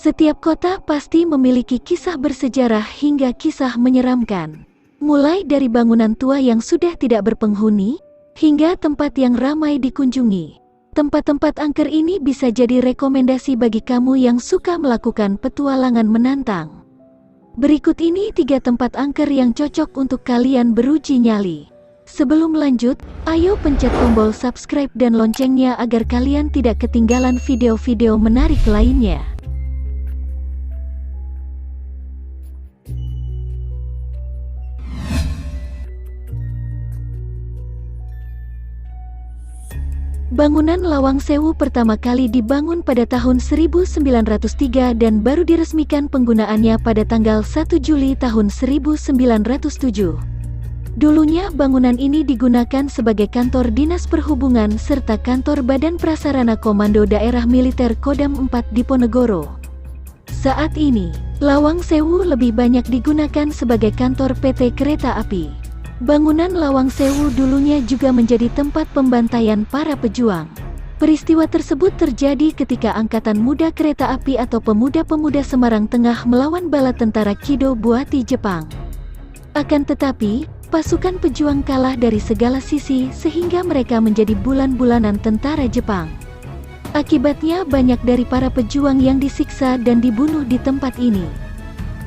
Setiap kota pasti memiliki kisah bersejarah hingga kisah menyeramkan. Mulai dari bangunan tua yang sudah tidak berpenghuni, hingga tempat yang ramai dikunjungi. Tempat-tempat angker ini bisa jadi rekomendasi bagi kamu yang suka melakukan petualangan menantang. Berikut ini 3 tempat angker yang cocok untuk kalian beruji nyali. Sebelum lanjut, ayo pencet tombol subscribe dan loncengnya agar kalian tidak ketinggalan video-video menarik lainnya. Bangunan Lawang Sewu pertama kali dibangun pada tahun 1903 dan baru diresmikan penggunaannya pada tanggal 1 Juli tahun 1907. Dulunya bangunan ini digunakan sebagai kantor Dinas Perhubungan serta kantor Badan Prasarana Komando Daerah Militer Kodam 4 Diponegoro. Saat ini, Lawang Sewu lebih banyak digunakan sebagai kantor PT Kereta Api. Bangunan Lawang Sewu dulunya juga menjadi tempat pembantaian para pejuang. Peristiwa tersebut terjadi ketika Angkatan Muda Kereta Api atau Pemuda-Pemuda Semarang Tengah melawan bala tentara Kido Buati Jepang. Akan tetapi, pasukan pejuang kalah dari segala sisi sehingga mereka menjadi bulan-bulanan tentara Jepang. Akibatnya banyak dari para pejuang yang disiksa dan dibunuh di tempat ini.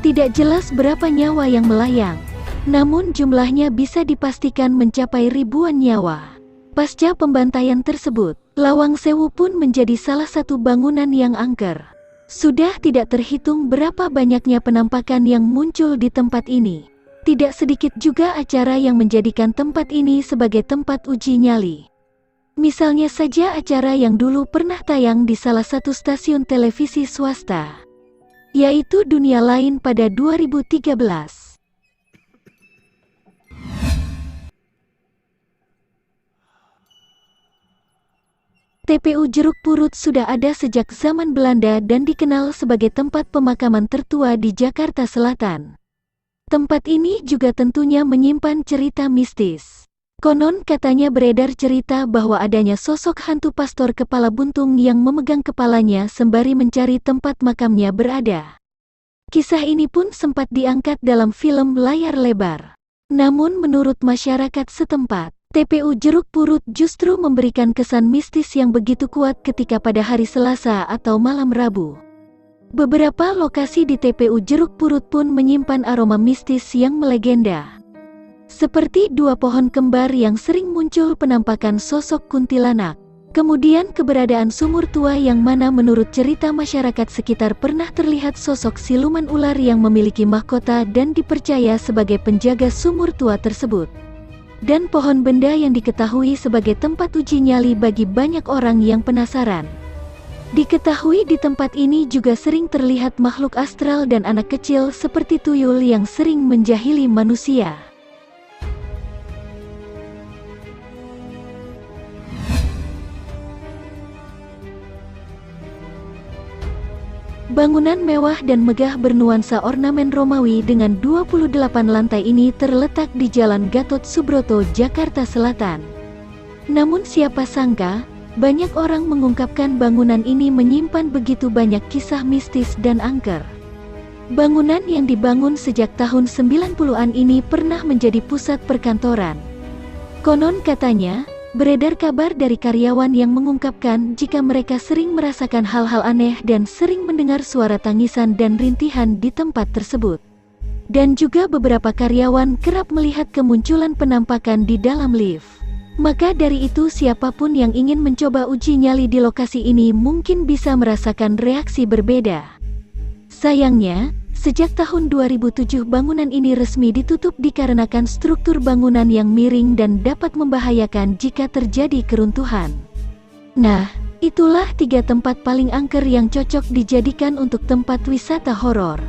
Tidak jelas berapa nyawa yang melayang, namun jumlahnya bisa dipastikan mencapai ribuan nyawa. Pasca pembantaian tersebut, Lawang Sewu pun menjadi salah satu bangunan yang angker. Sudah tidak terhitung berapa banyaknya penampakan yang muncul di tempat ini. Tidak sedikit juga acara yang menjadikan tempat ini sebagai tempat uji nyali. Misalnya saja acara yang dulu pernah tayang di salah satu stasiun televisi swasta, yaitu Dunia Lain pada 2013. TPU Jeruk Purut sudah ada sejak zaman Belanda dan dikenal sebagai tempat pemakaman tertua di Jakarta Selatan. Tempat ini juga tentunya menyimpan cerita mistis. Konon katanya beredar cerita bahwa adanya sosok hantu pastor kepala buntung yang memegang kepalanya sembari mencari tempat makamnya berada. Kisah ini pun sempat diangkat dalam film layar lebar. Namun menurut masyarakat setempat, TPU Jeruk Purut justru memberikan kesan mistis yang begitu kuat ketika pada hari Selasa atau malam Rabu. Beberapa lokasi di TPU Jeruk Purut pun menyimpan aroma mistis yang melegenda. Seperti 2 pohon kembar yang sering muncul penampakan sosok kuntilanak. Kemudian keberadaan sumur tua yang mana menurut cerita masyarakat sekitar pernah terlihat sosok siluman ular yang memiliki mahkota dan dipercaya sebagai penjaga sumur tua tersebut. Dan pohon benda yang diketahui sebagai tempat uji nyali bagi banyak orang yang penasaran. Diketahui di tempat ini juga sering terlihat makhluk astral dan anak kecil seperti tuyul yang sering menjahili manusia. Bangunan mewah dan megah bernuansa ornamen Romawi dengan 28 lantai ini terletak di Jalan Gatot Subroto, Jakarta Selatan. Namun siapa sangka, banyak orang mengungkapkan bangunan ini menyimpan begitu banyak kisah mistis dan angker. Bangunan yang dibangun sejak tahun 90-an ini pernah menjadi pusat perkantoran. Konon katanya, beredar kabar dari karyawan yang mengungkapkan jika mereka sering merasakan hal-hal aneh dan sering mendengar suara tangisan dan rintihan di tempat tersebut. Dan juga beberapa karyawan kerap melihat kemunculan penampakan di dalam lift. Maka dari itu siapapun yang ingin mencoba uji nyali di lokasi ini mungkin bisa merasakan reaksi berbeda. Sayangnya, sejak tahun 2007 bangunan ini resmi ditutup dikarenakan struktur bangunan yang miring dan dapat membahayakan jika terjadi keruntuhan. Nah, itulah 3 tempat paling angker yang cocok dijadikan untuk tempat wisata horor.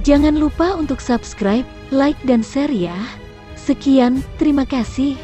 Jangan lupa untuk subscribe, like dan share ya. Sekian, terima kasih.